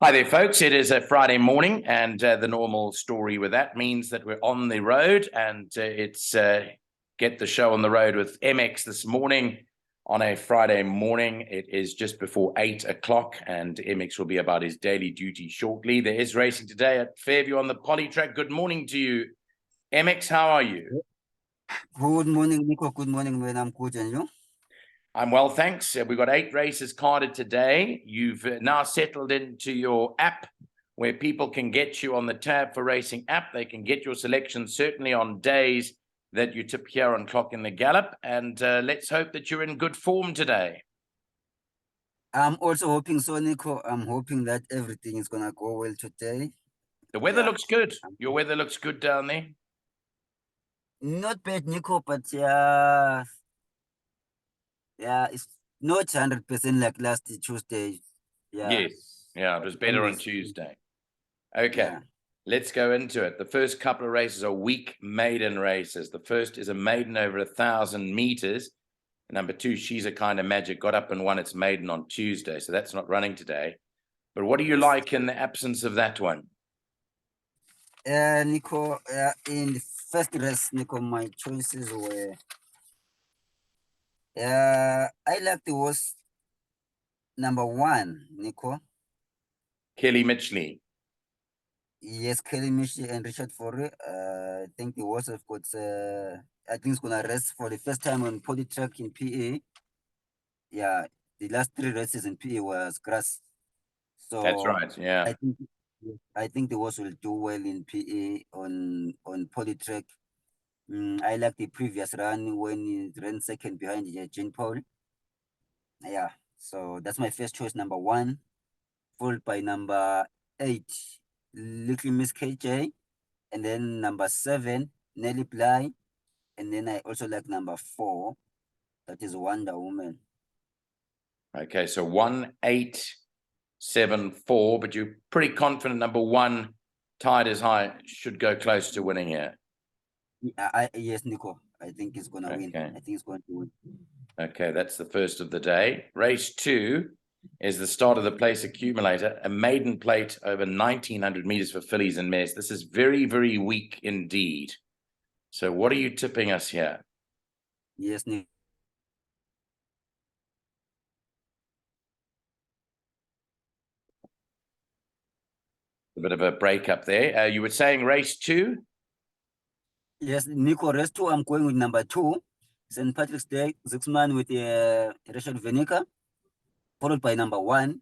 Hi there, folks. It is a Friday morning, and the normal story with that means that we're on the road, and it's Get the Show on the Road with MX this morning on a Friday morning. It is just before 8 o'clock, and MX will be about his daily duty shortly. There is racing today at Fairview on the polytrack. Good morning to you, MX. How are you? Good morning, Nico. Good morning, man. I'm good, and you? I'm well, thanks. We've got 8 races carded today. You've now settled into your app where people can get you on the Tab for Racing app. They can get your selection certainly on days that you tip here on Clock in the Gallop. And let's hope that you're in good form today. I'm also hoping so, Nico. I'm hoping that everything is going to go well today. The weather looks good. Your weather looks good down there. Not bad, Nico, but yeah, it's not 100% like last Tuesday. Yeah. Yes. Yeah, it was better on Tuesday. Okay. Yeah. Let's go into it. The first couple of races are weak maiden races. The first is a maiden over 1,000 meters. Number 2, She's a Kind of Magic, got up and won its maiden on Tuesday, so that's not running today. But what do you like in the absence of that one? Nico, in the first race, Nico, my choices were I like the horse number 1, Nico. Kelly Mitchley. Yes, Kelly Mishi and Richard Forre. I think the horse have got. I think it's gonna race for the first time on polytrack in PA. Yeah, the last 3 races in PA was grass. So That's right. Yeah. I think the horse will do well in PA on polytrack. I like the previous run when he ran second behind Jean Paul. Yeah, so that's my first choice, number 1, followed by number 8, Little Miss KJ. And then number 7, Nelly Bly. And then I also like number 4, that is Wonder Woman. Okay, so 1, 8, 7, 4, but you're pretty confident number 1, Tide is High, should go close to winning here. Yes, Nico. I think it's gonna win. I think it's going to win. Okay, that's the first of the day. Race 2 is the start of the place accumulator, a maiden plate over 1,900 meters for fillies and mares. This is very, very weak indeed. So what are you tipping us here? Yes, Nico. A bit of a break up there. You were saying race 2? Yes, Nico, race 2, I'm going with number 2, St. Patrick's Day, 6-man with Richard Venica, followed by number 1,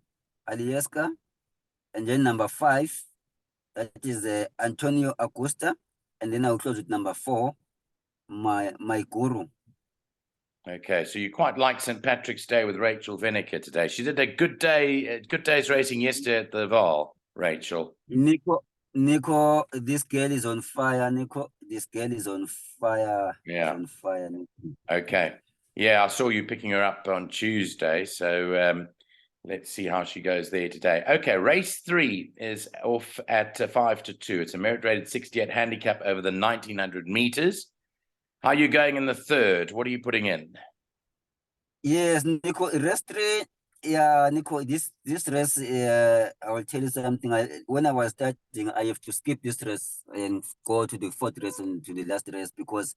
Alieska, and then number 5, that is Antonio Acosta, and then I'll close with number 4, my guru. Okay, so you quite like St. Patrick's Day with Rachel Venica today. She did a good day's racing yesterday at the Val, Rachel. Nico, this girl is on fire, Nico. This girl is on fire. Yeah. On fire, Nico. Okay. Yeah, I saw you picking her up on Tuesday, so let's see how she goes there today. Okay, race 3 is off at 5-2. It's a merit-rated 68 handicap over the 1,900 meters. How are you going in the third? What are you putting in? Yes, Nico, race 3. Yeah, Nico, this race, I will tell you something. When I was starting, I have to skip this race and go to the 4th race and to the last race because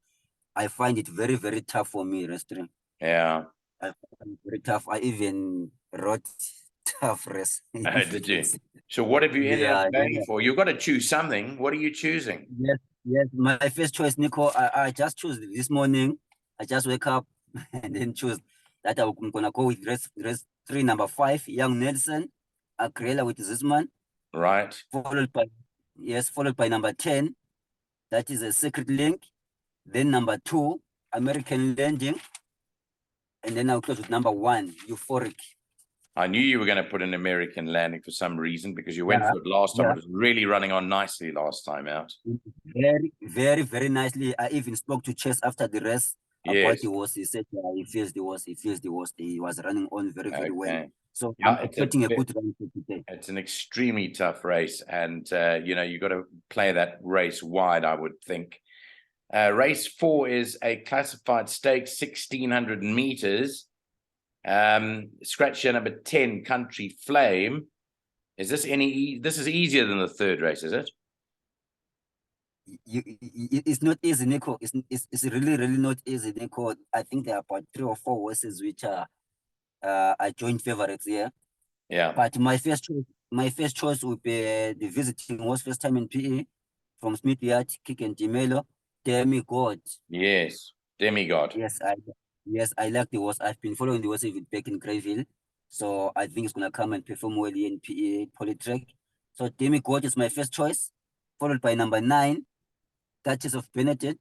I find it very, very tough for me, race 3. Yeah. I find it very tough. I even wrote tough race. Did you? So what have you ended up going for? You've got to choose something. What are you choosing? Yes. My first choice, Nico, I just chose this morning. I just wake up and then choose that I'm gonna go with race 3, number 5, Young Nelson, Acrela with Zisman. Right. Followed by number 10, that is a Secret Link. Then number 2, American Landing. And then I'll close with number 1, Euphoric. I knew you were going to put an American Landing for some reason because you went for it last time. It was really running on nicely last time out. Very, very, very nicely. I even spoke to Chess after the race about the horse. He said he feels the horse. He was running on very, very well. So I'm expecting a good run today. It's an extremely tough race, and you got to play that race wide, I would think. Race 4 is a classified stakes, 1,600 meters. Scratch number 10, Country Flame. Is this this is easier than the third race, is it? It's not easy, Nico. It's really not easy, Nico. I think there are about 3 or 4 horses which are joint favorites here. Yeah. But my first choice would be the visiting horse, first time in PE, from Smith Yard, Kick and Gemelo, Demigod. Yes, Demigod. Yes, I like the horse. I've been following the horse even back in Greyville, so I think it's gonna come and perform well here in PE Polytrack. So Demigod is my first choice, followed by number 9, Duchess of Benedict,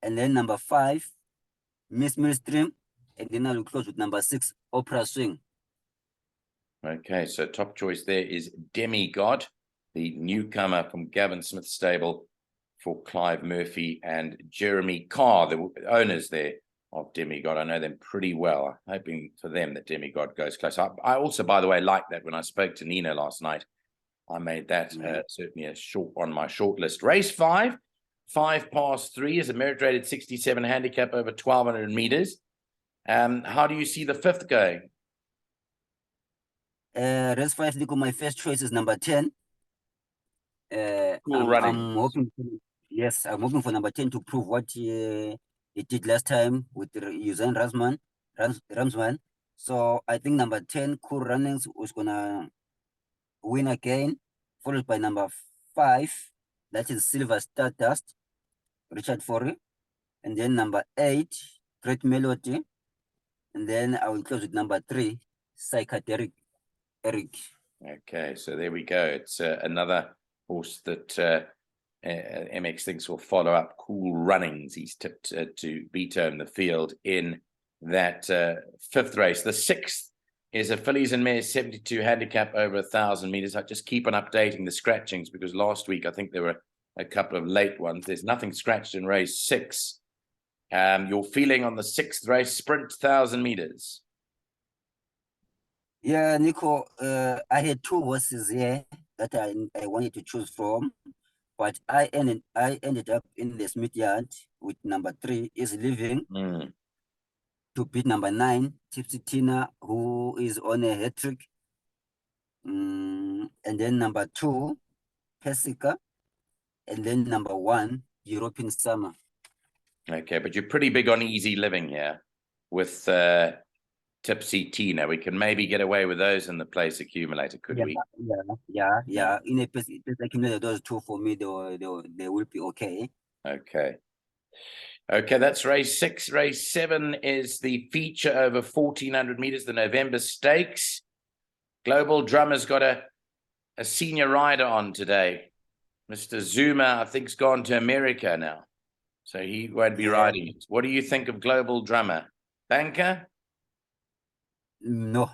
and then number 5, Miss Millstream, and then I'll close with number 6, Opera Swing. Okay, so top choice there is Demigod, the newcomer from Gavin Smith's stable for Clive Murphy and Jeremy Carr, the owners there of Demigod. I know them pretty well. I'm hoping for them that Demigod goes close. I also, by the way, like that when I spoke to Nino last night. I made that certainly a short on my short list. Race 5, 5 past 3 is a merit rated 67 handicap over 1,200 meters. How do you see the 5th going? Race 5, Nico, my first choice is number 10. Cool running. I'm hoping for number 10 to prove what he did last time with Usain Ramsman. So I think number 10, Cool Runnings, was gonna win again, followed by number 5, that is Silver Stardust, Richard Forey, and then number 8, Great Melody, and then I will close with number 3, Psychedelic Eric. Okay, so there we go. It's another horse that MX thinks will follow up. Cool Runnings. He's tipped to beat home the field in that 5th race. The 6th is a fillies and mares 72 handicap over 1,000 meters. I just keep on updating the scratchings because last week I think there were a couple of late ones. There's nothing scratched in race 6. Your feeling on the 6th race, sprint 1,000 meters? Yeah, Nico, I had 2 horses here that I wanted to choose from, but I ended up in the Smith Yard with number 3, Is Living, to beat number 9, Tipsy Tina, who is on a hat trick. And then number 2, Pesica, and then number 1, European Summer. Okay, but you're pretty big on Easy Living here with Tipsy Tina. We can maybe get away with those in the place accumulator, could we? Yeah. In a place accumulator, those 2 for me, they will be okay. Okay, that's race 6. Race 7 is the feature over 1,400 meters, the November Stakes. Global Drummer's got a senior rider on today. Mr. Zuma, I think, has gone to America now, so he won't be riding it. What do you think of Global Drummer? Banker? No.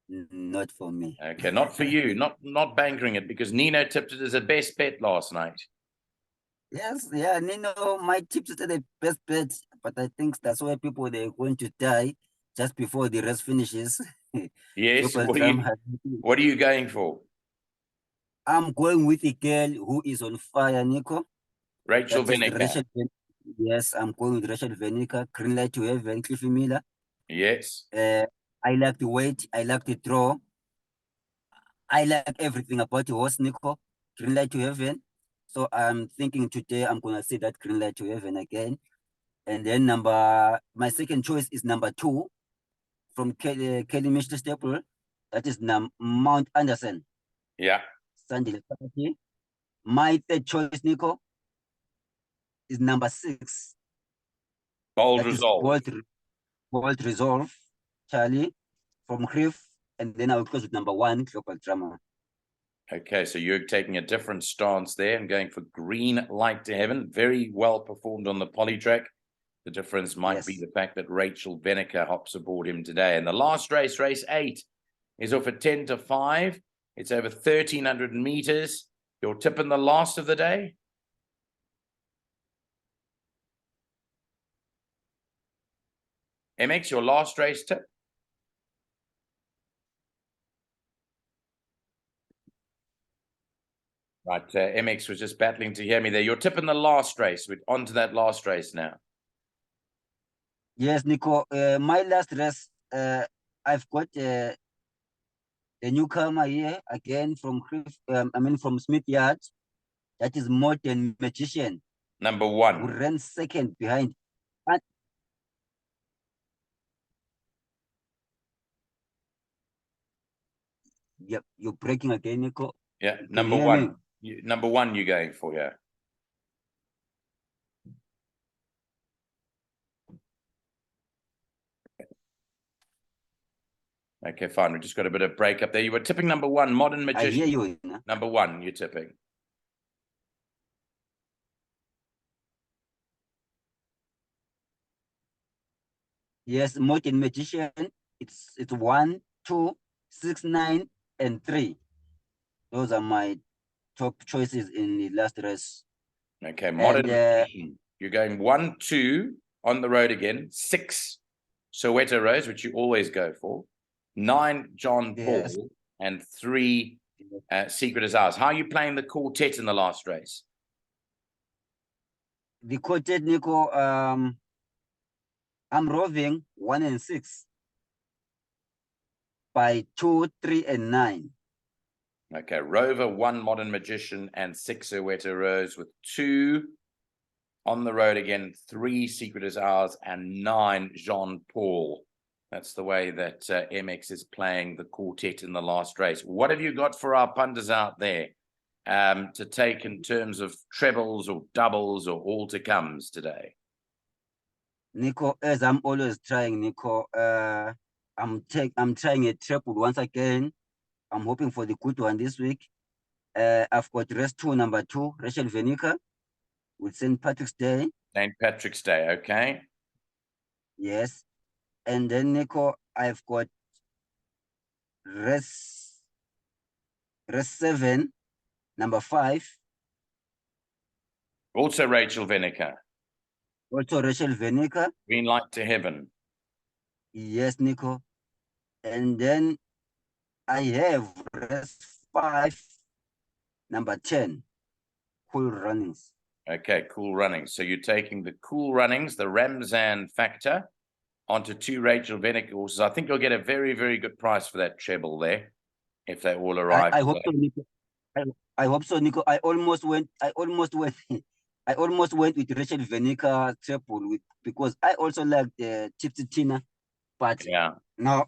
Not for me. Okay, not for you. Not bankering it because Nino tipped it as a best bet last night. Yes, yeah, Nino might tip it as the best bet, but I think that's where people they're going to die just before the race finishes. Yes. What are you going for? I'm going with a girl who is on fire, Nico. Rachel Venica. Yes, I'm going with Rachel Venica. Green Light to Heaven, Cliffy Miller. Yes. I like the weight. I like the draw. I like everything about the horse, Nico. Green Light to Heaven. So I'm thinking today I'm going to see that Green Light to Heaven again. And then my second choice is number 2 from Kelly Mishler Staple. That is Mount Anderson. Yeah. Sunday. My third choice, Nico, is number 6. Bold Resolve. Bold Resolve, Charlie, from Griff. And then I will close with number 1, Global Drama. Okay, so you're taking a different stance there and going for Green Light to Heaven. Very well performed on the polytrack. The difference might be the fact that Rachel Venica hops aboard him today. And the last race, race 8, is off at 10 to 5. It's over 1,300 meters. Your tip in the last of the day? MX, your last race tip? Right, MX was just battling to hear me there. Your tip in the last race. We're on to that last race now. Yes, Nico. My last race, I've got the newcomer here again from from Smith Yard. That is Modern Magician, Number who 1. ran second behind. And yep, you're breaking again, Nico. Yeah, Can number you hear 1. me? Number 1 you're going for, yeah. Okay, fine. We just got a bit of break up there. You were tipping number 1, Modern I hear Magician. you. Huh? Number 1, you're tipping. Yes, Modern Magician. It's 1, 2, 6, 9, and 3. Those are my top choices in the last race. Okay, Modern And Magician. You're going 1, 2 on the road again. 6, Soweto Rose, which you always go for. 9, John yes, Paul. And 3, Secret is Ours. How are you playing the quartet in the last race? the quartet, Nico, I'm roving 1 and 6 by 2, 3, and 9. Okay, Rover, 1, Modern Magician, and 6, Soweto Rose, with 2 on the road again, 3, Secret is Ours, and 9, Jean Paul. That's the way that MX is playing the quartet in the last race. What have you got for our punters out there to take in terms of trebles or doubles or all to comes today? Nico, as I'm always trying, Nico, I'm trying a treble once again. I'm hoping for the good one this week. I've got race 2, number 2, Rachel Venica with St. Patrick's Day. St. Patrick's Day, okay. Yes. And then, Nico, I've got race 7, number 5. Also Rachel Venica. Also Rachel Venica. Green Light to Heaven. Yes, Nico. And then I have race 5, number 10, Cool Runnings. Okay, Cool Runnings. So you're taking the Cool Runnings, the Ramzan Factor, onto 2 Rachel Venica horses. I think you'll get a very, very good price for that treble there, if they all arrive. I hope so, Nico. I hope so, Nico. I almost went I almost went with Rachel Venica treble because I also like the Tipsy Tina, but Yeah. no,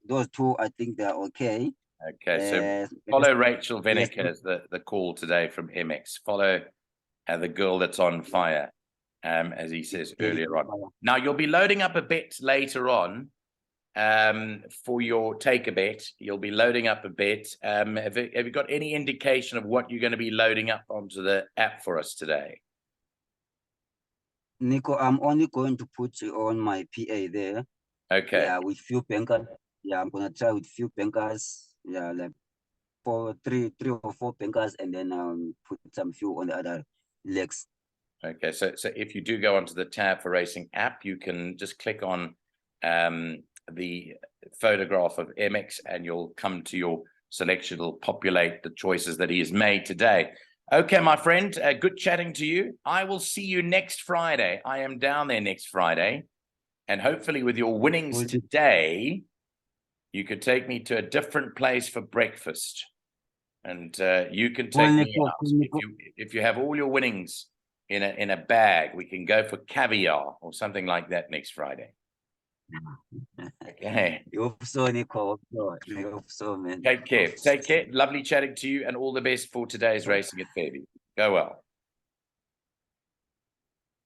those two I think they're okay. Okay, so follow Rachel Venica as the call today from MX. Follow the girl that's on fire, as he says earlier on. Now, you'll be loading up a bet later on for your take a bet. You'll be loading up a bet. Have you got any indication of what you're going to be loading up onto the app for us today? Nico, I'm only going to put on my PA there. Okay. Yeah, with few bankers. Yeah, I'm gonna try with few bankers. Yeah, like 3 or 4 bankers, and then put some few on the other legs. Okay, so if you do go onto the tab for racing app, you can just click on the photograph of MX and you'll come to your selection. It'll populate the choices that he has made today. Okay, my friend, good chatting to you. I will see you next Friday. I am down there next Friday. And hopefully with your winnings today, you could take me to a different place for breakfast. And you can take me out. If you have all your winnings in a bag, we can go for caviar or something like that next Friday. Okay. You hope so, Nico. I hope so, man. Take care. Take care. Lovely chatting to you, and all the best for today's racing at Fairview. Go well.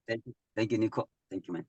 Thank you, Nico. Thank you, man.